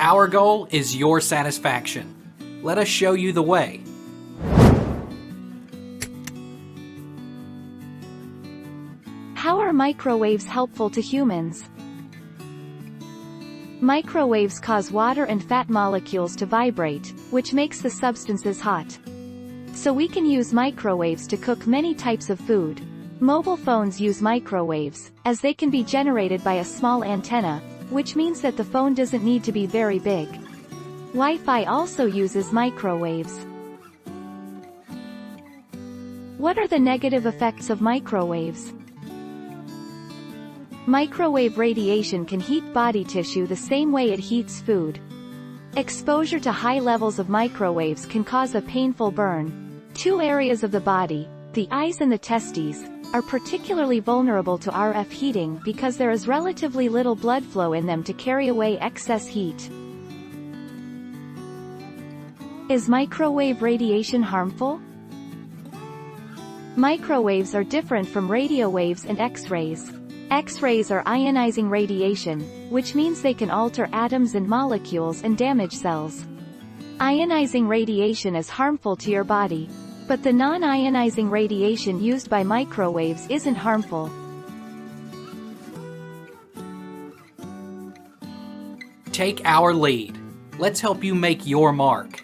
Our goal is your satisfaction. Let us show you the way. How are microwaves helpful to humans? Microwaves cause water and fat molecules to vibrate, which makes the substances hot. So we can use microwaves to cook many types of food. Mobile phones use microwaves, as they can be generated by a small antenna, which means that the phone doesn't need to be very big. Wi-Fi also uses microwaves. What are the negative effects of microwaves? Microwave radiation can heat body tissue the same way it heats food. Exposure to high levels of microwaves can cause a painful burn. Two areas of the body, the eyes and the testes, are particularly vulnerable to RF heating because there is relatively little blood flow in them to carry away excess heat. Is microwave radiation harmful? Microwaves are different from radio waves and X-rays. X-rays are ionizing radiation, which means they can alter atoms and molecules and damage cells. Ionizing radiation is harmful to your body, but the non-ionizing radiation used by microwaves isn't harmful. Take our lead. Let's help you make your mark.